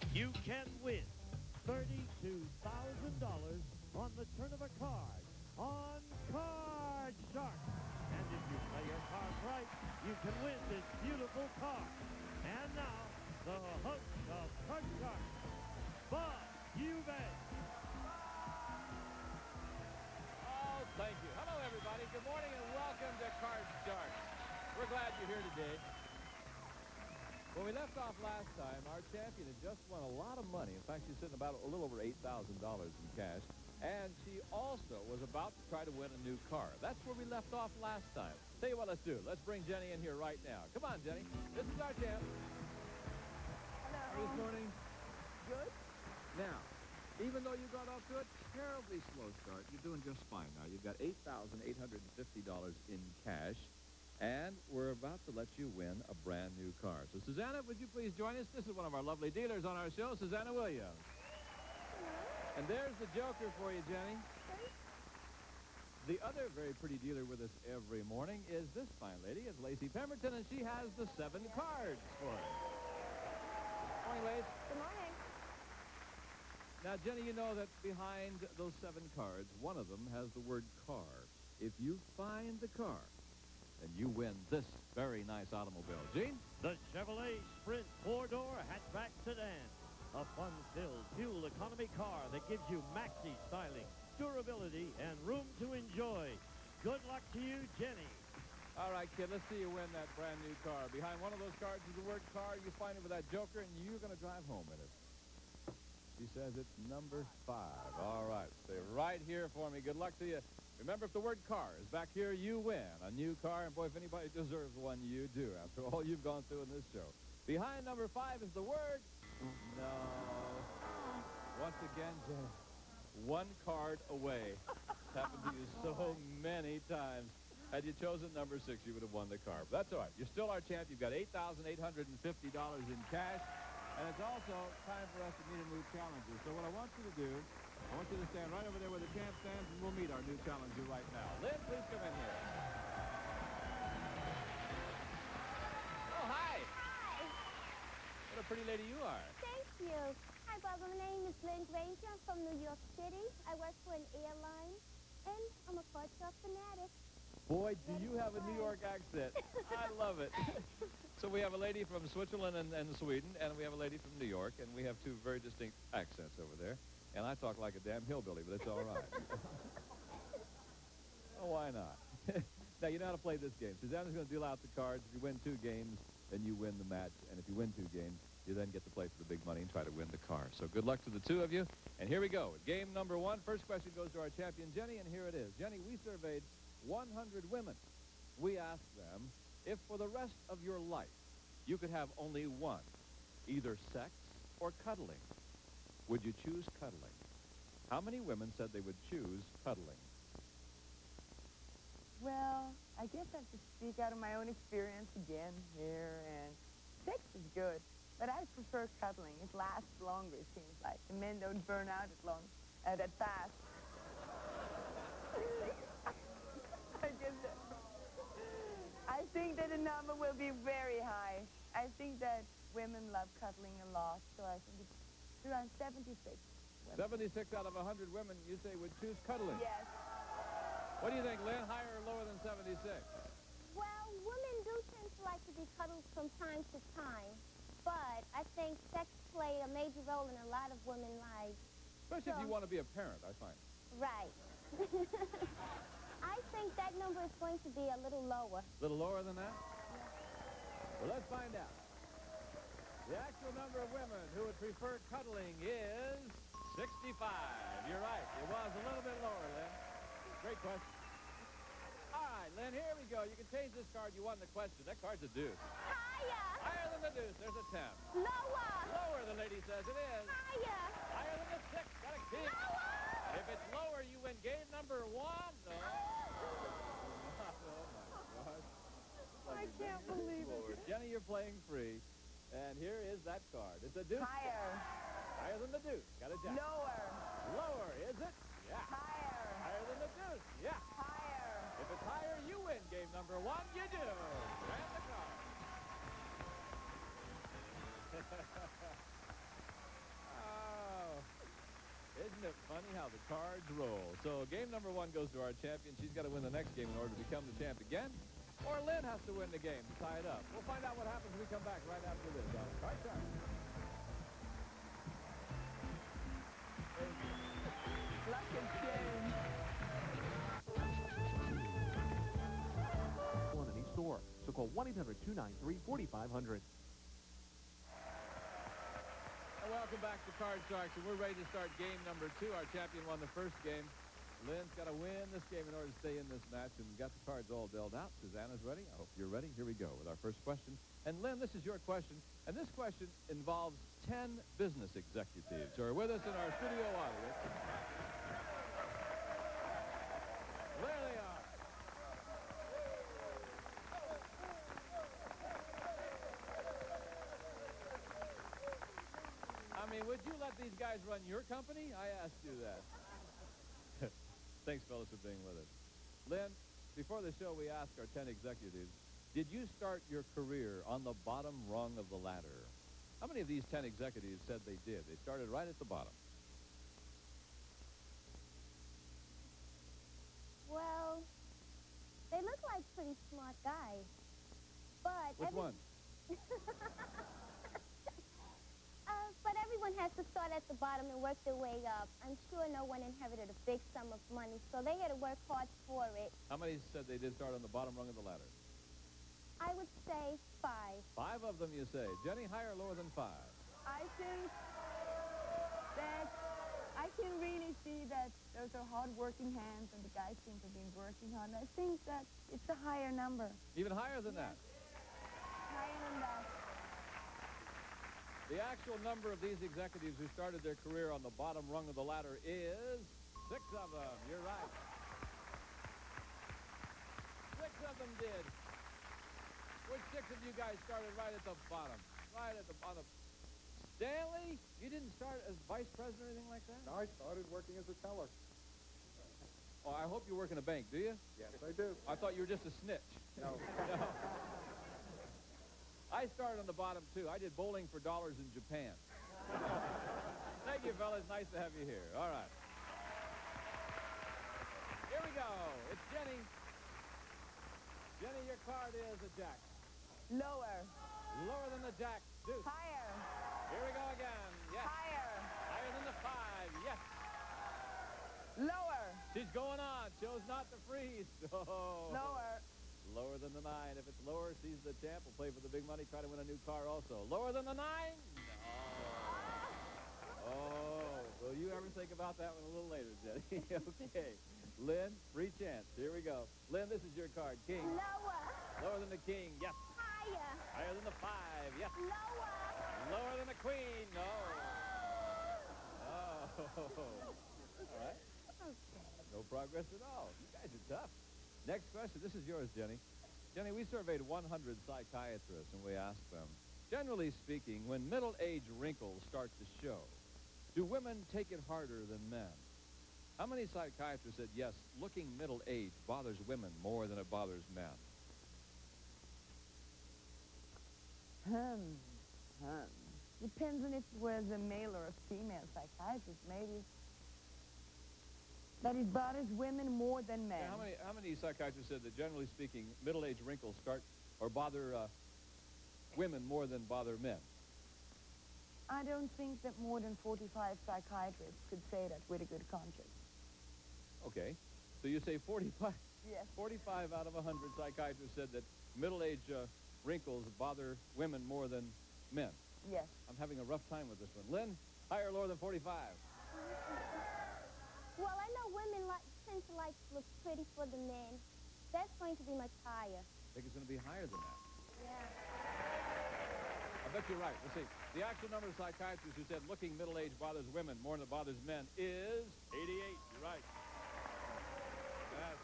You can win $32,000 on the turn of a card on Card Shark. And if you play your cards right, you can win this beautiful card. And now, the host of Card Shark, Bob Eubanks. Oh, thank you. Hello, everybody. Good morning and welcome to Card Shark. We're glad you're here today. When we left off last time, our champion had just won a lot of money. In fact, she's sitting about a little over $8,000 in cash. And she also was about to try to win a new car. That's where we left off last time. Tell you what, let's do. Let's bring Jenny in here right now. Come on, Jenny. This is our champ. Hello. This morning. Good. Now, even though you got off to a terribly slow start, you're doing just fine now. You've got $8,850 in cash. And we're about to let you win a brand new car. So, Susanna, would you please join us? This is one of our lovely dealers on our show, Susanna Williams. And there's the joker for you, Jenny. The other very pretty dealer with us every morning is this fine lady. It's Lacey Pemberton, and she has the 7 cards for us. Morning, Lace. Good morning. Now, Jenny, you know that behind those 7 cards, one of them has the word car. If you find the car, and you win this very nice automobile. Gene? The Chevrolet Sprint 4-door hatchback sedan. A fun-filled fuel economy car that gives you maxi styling, durability, and room to enjoy. Good luck to you, Jenny. All right, kid, let's see you win that brand new car. Behind one of those cards is the word car. You find it with that joker, and you're going to drive home in it. She says it's number 5. All right, stay right here for me. Good luck to you. Remember, if the word car is back here, you win a new car. And, boy, if anybody deserves one, you do, after all you've gone through in this show. Behind number 5 is the word no. Once again, Jen, 1 card away. It's happened to you so many times. Had you chosen number 6, you would have won the car. But that's all right. You're still our champ. You've got $8,850 in cash. And it's also time for us to meet a new challenger. So what I want you to do, I want you to stand right over there where the champ stands, and we'll meet our new challenger right now. Lynn, please come in here. Oh, hi. Hi. What a pretty lady you are. Thank you. Hi, Bob. My name is Lynn Granger. I'm from New York City. I work for an airline, and I'm a Card Shark fanatic. Boy, do you have a New York accent. I love it. So we have a lady from Switzerland and Sweden, and we have a lady from New York, and we have 2 very distinct accents over there. And I talk like a damn hillbilly, but it's all right. Oh, why not? Now, you know how to play this game. Susanna's going to deal out the cards. If you win 2 games, then you win the match. And if you win 2 games, you then get to play for the big money and try to win the car. So good luck to the 2 of you. And here we go. Game number 1. First question goes to our champion, Jenny, and here it is. Jenny, we surveyed 100 women. We asked them, if for the rest of your life you could have only one, either sex or cuddling, would you choose cuddling? How many women said they would choose cuddling? Well, I guess I have to speak out of my own experience again here, and sex is good, but I prefer cuddling. It lasts longer, it seems like. The men don't burn out that fast. I think that the number will be very high. I think that women love cuddling a lot, so I think it's around 76 women. 76 out of 100 women, you say, would choose cuddling? Yes. What do you think, Lynn? Higher or lower than 76? Well, women do tend to like to be cuddled from time to time, but I think sex play a major role in a lot of women's lives. Especially if you want to be a parent, I find. Right. I think that number is going to be a little lower. A little lower than that? Well, let's find out. The actual number of women who would prefer cuddling is 65. You're right. It was a little bit lower, Lynn. Great question. All right, Lynn, here we go. You can change this card. You won the question. That card's a deuce. Higher. Higher than the deuce. There's a 10. Lower. Lower, the lady says it is. Higher. Higher than the 6. Got to keep. Lower. If it's lower, you win game number 1. No. Oh, my gosh. I can't believe it. Jenny, you're playing free. And here is that card. It's a deuce. Higher. Higher than the deuce. Got a jack. Lower. Lower, is it? Yeah. Higher. Higher than the deuce. Yeah. Higher. If it's higher, you win game number 1. You do. Grab the card. cards roll. So game number 1 goes to our champion. She's got to win the next game in order to become the champ again. Or Lynn has to win the game to tie it up. We'll find out what happens when we come back right after this on Card Shark. Luck and change. One in each store. So call 1-800-293-4500. Welcome back to Card Sharks, and we're ready to start game number 2. Our champion won the first game. Lynn's got to win this game in order to stay in this match, and got the cards all dealt out. Susanna's ready. I hope you're ready. Here we go with our first question. And Lynn, this is your question, and this question involves 10 business executives who are with us in our studio audience. There they are. I mean, would you let these guys run your company? I asked you that. Thanks, fellas, for being with us. Lynn, before the show, we asked our 10 executives, did you start your career on the bottom rung of the ladder? How many of these 10 executives said they did? They started right at the bottom. Well, they look like pretty smart guys. But Which one? But everyone has to start at the bottom and work their way up. I'm sure no one inherited a big sum of money, so they had to work hard for it. How many said they did start on the bottom rung of the ladder? I would say 5. 5 of them, you say. Jenny, higher or lower than 5? I think that I can really see that those are hard-working hands, and the guys seem to have been working hard. I think that it's a higher number. Even higher than that? Higher than that. The actual number of these executives who started their career on the bottom rung of the ladder is 6 of them. You're right. 6 of them did. Which 6 of you guys started right at the bottom? Right at the bottom. Stanley, you didn't start as vice president or anything like that? I started working as a teller. Oh, I hope you work in a bank, do you? Yes, I do. I thought you were just a snitch. No. No. I started on the bottom, too. I did bowling for dollars in Japan. Thank you, fellas. Nice to have you here. All right. Here we go. It's Jenny. Jenny, your card is a jack. Lower. Lower than the jack. Deuce. Higher. Here we go again. Yes. Higher. Higher than the 5. Yes. Lower. She's going on. Chose not to freeze. Oh. Lower. Lower than the 9. If it's lower, she's the champ. We'll play for the big money, try to win a new car also. Lower than the 9? No. Oh, will you ever think about that one a little later, Jenny? Okay. Lynn, free chance. Here we go. Lynn, this is your card. King. Lower. Lower than the king. Yes. Higher. Higher than the 5. Yes. Lower. Lower than the queen. No. Oh. All right. No progress at all. You guys are tough. Next question. This is yours, Jenny. Jenny, we surveyed 100 psychiatrists, and we asked them, generally speaking, when middle-age wrinkles start to show, do women take it harder than men? How many psychiatrists said, yes, looking middle-aged bothers women more than it bothers men? Depends on if it was a male or a female psychiatrist, maybe. That it bothers women more than men. Yeah, how many psychiatrists said that, generally speaking, middle-aged wrinkles start or bother women more than bother men? I don't think that more than 45 psychiatrists could say that with a good conscience. Okay. So you say 45? Yes. 45 out of 100 psychiatrists said that middle-aged wrinkles bother women more than men. Yes. I'm having a rough time with this one. Lynn, higher or lower than 45? Well, I know women tend to like to look pretty for the men. That's going to be much higher. I think it's going to be higher than that. Yeah. I bet you're right. Let's see. The actual number of psychiatrists who said looking middle-aged bothers women more than it bothers men is 88. You're right. Yes.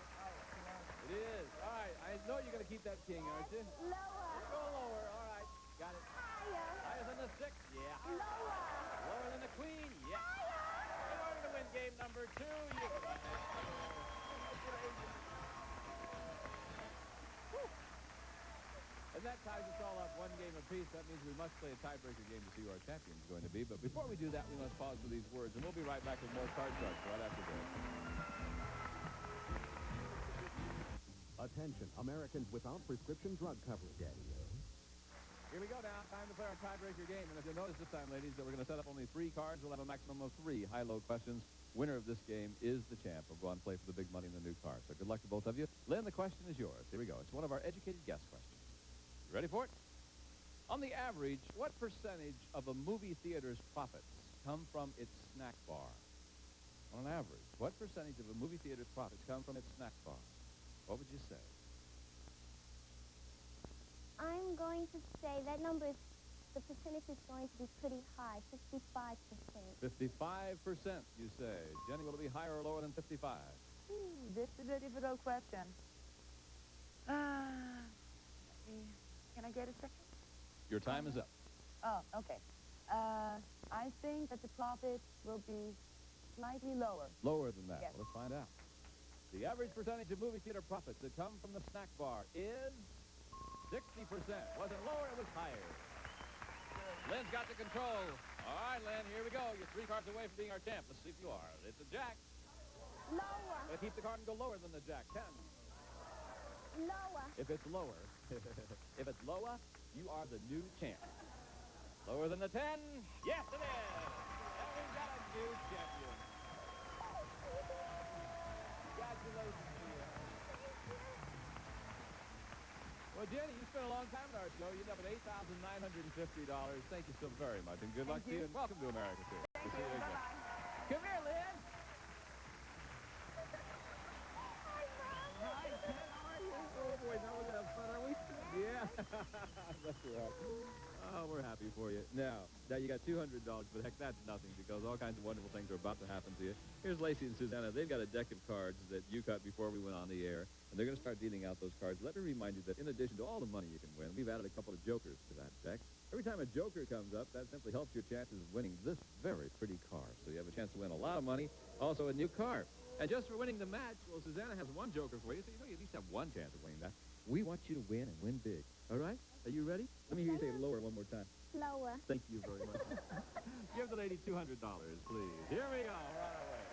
It is. All right. I know you're going to keep that king, aren't you? Lower. Go lower. All right. Got it. Higher. Higher than the 6? Yeah. Lower. Lower than the queen? Yeah. Higher. In order to win game number 2, you... And that ties us all up 1-1. one game apiece. That means we must play a tiebreaker game to see who our champion is going to be. But before we do that, we must pause for these words, and we'll be right back with more Card Sharks right after this. Attention, Americans without prescription drug coverage. Here we go now. Time to play our tiebreaker game. And if you'll notice this time, ladies, that we're going to set up only 3 cards. We'll have a maximum of 3 high-low questions. Winner of this game is the champ. We'll go on and play for the big money in the new car. So good luck to both of you. Lynn, the question is yours. Here we go. It's one of our educated guess questions. You ready for it? On the average, what percentage of a movie theater's profits come from its snack bar? On an average, what percentage of a movie theater's profits come from its snack bar? What would you say? I'm going to say that number is, the percentage is going to be pretty high, 55%. 55%, you say. Jenny, will it be higher or lower than 55? This is a difficult question. Can I get a second? Your time is up. Oh, okay. I think that the profit will be slightly lower. Lower than that. Yes. Well, let's find out. The average percentage of movie theater profits that come from the snack bar is 60%. Was it lower? It was higher. Lynn's got the control. All right, Lynn, here we go. You're 3 cards away from being our champ. Let's see if you are. It's a jack. Lower. Keep the card and go lower than the jack. 10. Lower. If it's lower, if it's lower, you are the new champ. Lower than the 10? Yes, it is. And we've got a new champion. Congratulations to you. Well, Jenny, you spent a long time on our show. You ended up at $8,950. Thank you so very much, and good luck to you, and welcome to America, too. Thank We'll see you. again. Bye-bye. Come here, Lynn. Hi, Ken. How are you? Oh, boy, now we're going to have fun, are we? Yeah. That's right. Oh, we're happy for you. Now you got $200, but heck, that's nothing because all kinds of wonderful things are about to happen to you. Here's Lacey and Susanna. They've got a deck of cards that you cut before we went on the air, and they're going to start dealing out those cards. Let me remind you that in addition to all the money you can win, we've added a couple of jokers to that deck. Every time a joker comes up, that simply helps your chances of winning this very pretty car. So you have a chance to win a lot of money, also a new car. And just for winning the match, well, Susanna has one joker for you, so you know you at least have one chance of winning that. We want you to win and win big. All right? Are you ready? Let me hear you say lower one more time. Lower. Thank you very much. Give the lady $200, please. Here we go, right away.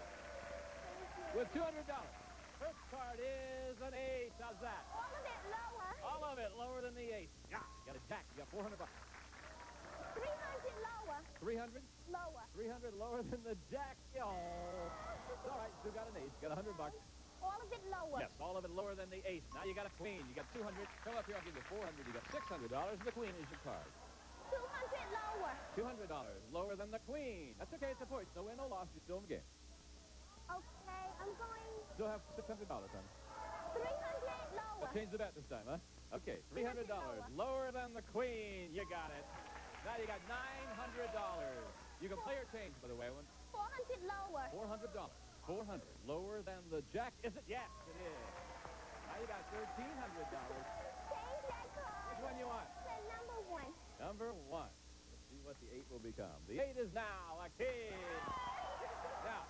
With $200. First card is an 8. How's that? All of it lower. All of it lower than the 8. Yeah, you got a jack. You got $400. 300 lower. 300? Lower. 300 lower than the jack. Oh. It's all right. Still got an 8. You got $100. All of it lower. Yes, all of it lower than the 8. Now you got a queen. You got 200. Come up here. I'll give you 400. You got $600. The queen is your card. 200 lower. $200 lower than the queen. That's okay. It's a point. No win, no loss. You're still in the game. Okay, I'm going Still have $600, honey. 300 lower. Change the bet this time, huh? Okay, $300 lower than the queen. You got it. Now you got $900. You can play or change, by the way. 400 lower. $400. 400 lower than the jack. Is it? Yes, it is. Now you got $1,300. Change that card. Which one you want? The number 1. Number 1. Let's see what the 8 will become. The 8 is now a king. Now,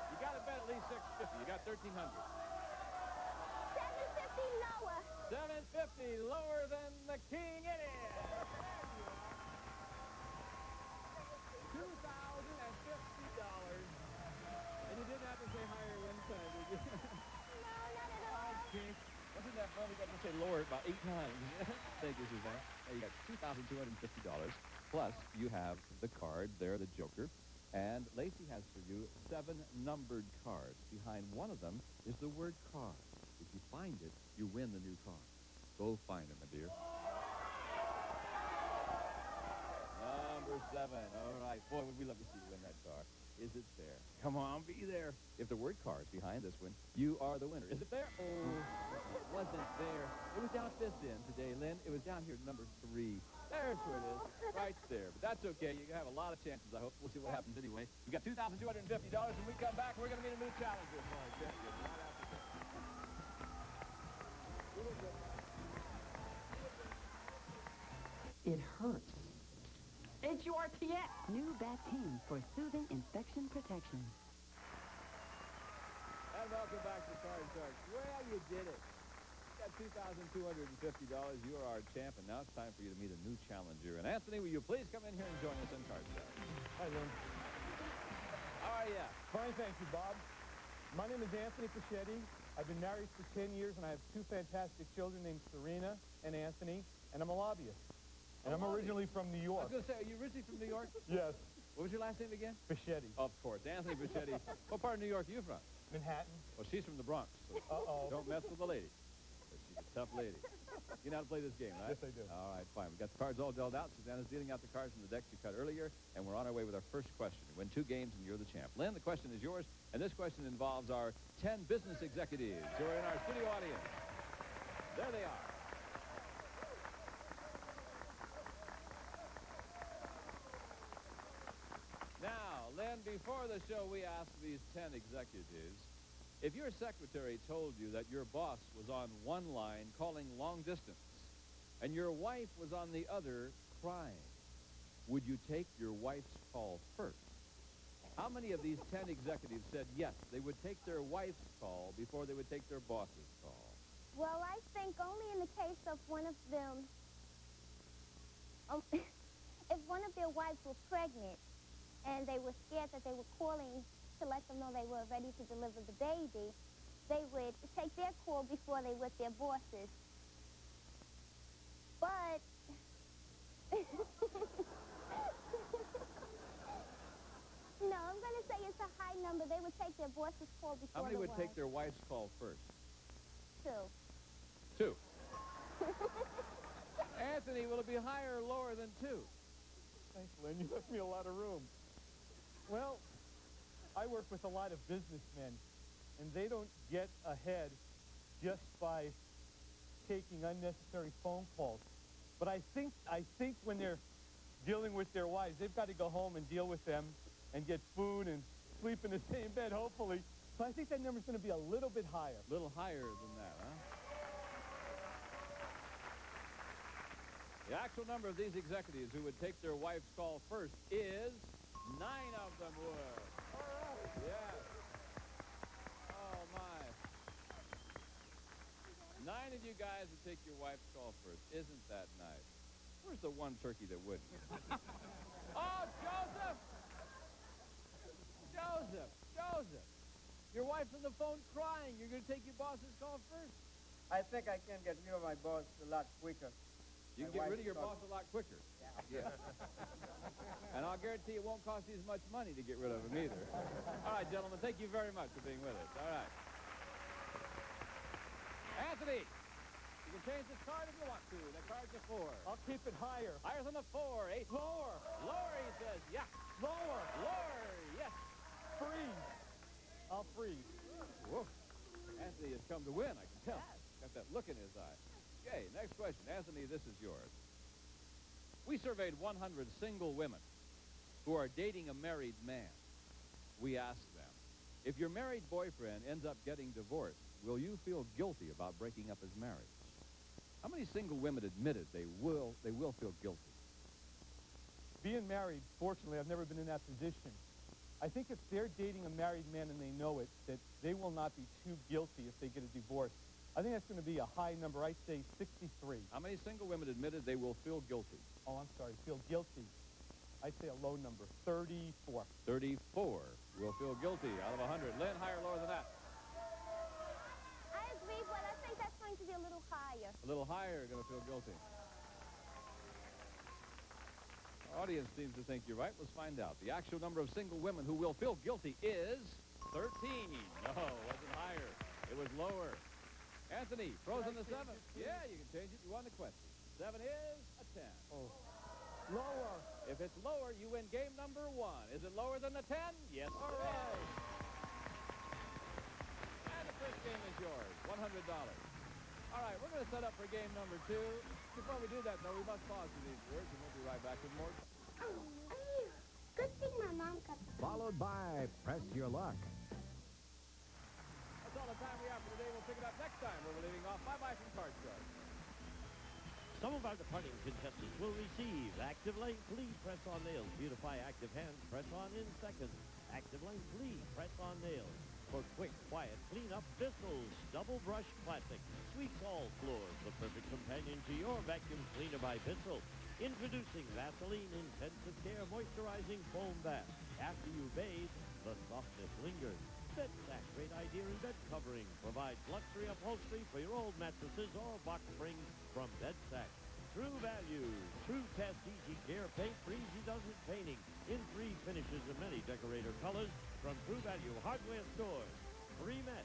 you got to bet at least $650. You got $1,300. 750 lower. 750 lower than the king. It is. $2,050. And you didn't have to say higher one time, did you? No, not at all. Okay. Wasn't that fun? We got to say lower about 8 times. Thank you, Suzanne. Now you got $2,250. Plus, you have the card there, the joker. And Lacey has for you 7 numbered cards. Behind one of them is the word car. If you find it, you win the new car. Go find it, my dear. Number 7. All right. Boy, would we love to see you win that car. Is it there? Come on, be there. If the word car is behind this one, you are the winner. Is it there? Oh, it wasn't there. It was down at this end today, Lynn. It was down here at number 3. There's where it is. Right there. But that's okay. You have a lot of chances, I hope. We'll see what happens anyway. We got $2,250. When we come back, we're going to meet a new challenger for our champion. Right after this. It hurts. H-U-R-T-S. New Batine for soothing infection protection. And welcome back to Card Sharks. Well, you did it. You got $2,250. You are our champ, and now it's time for you to meet a new challenger. And Anthony, will you please come in here and join us in Card Shark? Hi, Lynn. How are you? Fine, thank you, Bob. My name is Anthony Pachetti. I've been married for 10 years, and I have two fantastic children named Serena and Anthony, and I'm a lobbyist. And I'm originally from New I York. was going to say, are you originally from New York? Yes, What was your last name again? Pachetti. Of course, Anthony Pachetti. What part of New York are you from? Manhattan. Well, she's from the Bronx, so don't mess with the lady. She's a tough lady. You know how to play this game, right? Yes, I do. All right, fine. We've got the cards all dealt out. Susanna's dealing out the cards from the decks you cut earlier, and we're on our way with our first question. You win 2 games, and you're the champ. Lynn, the question is yours, and this question involves our 10 business executives who are in our studio audience. There they are. Now, Lynn, before the show, we asked these 10 executives, if your secretary told you that your boss was on one line calling long distance and your wife was on the other crying, would you take your wife's call first? How many of these 10 executives said yes, they would take their wife's call before they would take their boss's call? Well, I think only in the case of one of them, if one of their wives were pregnant and they were scared that they were calling to let them know they were ready to deliver the baby, they would take their call before they would their bosses. But no, I'm going to say it's a high number. They would take their boss's call before How many the would take their wife's call first? 2. 2. Anthony, will it be higher or lower than 2? Thanks, Lynn. You left me a lot of room. Well, I work with a lot of businessmen, and they don't get ahead just by taking unnecessary phone calls. But I think when they're dealing with their wives, they've got to go home and deal with them and get food and sleep in the same bed, hopefully. So I think that number's going to be a little bit higher. A little higher than that, huh? The actual number of these executives who would take their wife's call first is 9 of them would. All right. Yes. Oh, my. 9 of you guys would take your wife's call first. Isn't that nice? Where's the one turkey that wouldn't? Oh, Joseph! Joseph! Your wife's on the phone crying. You're going to take your boss's call first? I think I can get rid of my boss a lot quicker. You can get rid of your boss a lot quicker. Yeah. And I'll guarantee it won't cost you as much money to get rid of him either. All right, gentlemen, thank you very much for being with us. All right. Anthony, you can change this card if you want to. That card's a 4. I'll keep it higher. Higher than a 4, 8. Lower. Lower, he says. Yeah. Lower. Lower, yes. Freeze. I'll freeze. Whoa. Anthony has come to win, I can tell. Got that look in his eye. Okay, next question. Anthony, this is yours. We surveyed 100 single women who are dating a married man. We asked them, if your married boyfriend ends up getting divorced, will you feel guilty about breaking up his marriage? How many single women admitted they will feel guilty? Being married, fortunately, I've never been in that position. I think if they're dating a married man and they know it, that they will not be too guilty if they get a divorce. I think that's going to be a high number. I'd say 63. How many single women admitted they will feel guilty? Oh, I'm sorry. Feel guilty. I'd say a low number. 34. 34 will feel guilty out of 100. Lynn, higher or lower than that? I agree, but I think that's going to be a little higher. A little higher, going to feel guilty. Our audience seems to think you're right. Let's find out. The actual number of single women who will feel guilty is 13. No, it wasn't higher. It was lower. Anthony, frozen the 7. Yeah, you can change it. You won the question. 7 is a 10. Oh. Lower. If it's lower, you win game number 1. Is it lower than the 10? Yes, all right. And the first game is yours, $100. All right, we're going to set up for game number 2. Before we do that, though, we must pause for these words, and we'll be right back with more. Good thing my mom got the... Followed by Press Your Luck. That's all the time we have for today. We'll pick it up next time where we're leaving off. Bye-bye from Card Shark. Some of our departing contestants will receive Active Length Lead Press-On Nails. Beautify Active Hands Press-On in seconds. Active Length Lead Press-On Nails. For quick, quiet cleanup, Bissell's Double Brush Classic sweeps all floors. The perfect companion to your vacuum cleaner by Bissell. Introducing Vaseline Intensive Care Moisturizing Foam Bath. After you bathe, the softness lingers. Bed Sack, great idea in bed covering. Provides luxury upholstery for your old mattresses or box springs from Bed Sack. True Value, True Test Easy Care Paint for easy does it painting in 3 finishes and many decorator colors from True Value hardware stores. Met,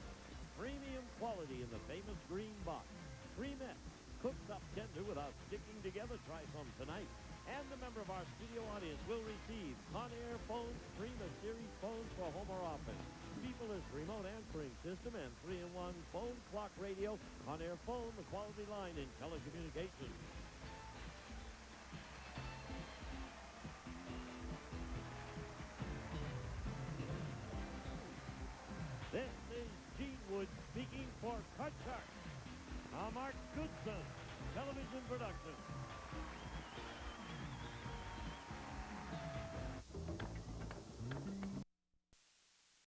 premium quality in the famous green box. Met, cooks up tender without sticking together. Try some tonight. And a member of our studio audience will receive Conair Phones Prima Series phones for home or office. Beepless remote answering system and 3-in-1 phone clock radio. Conair Phone, the quality line in telecommunications. This is Gene Wood speaking for Cut Shark. Mark Goodson, television production.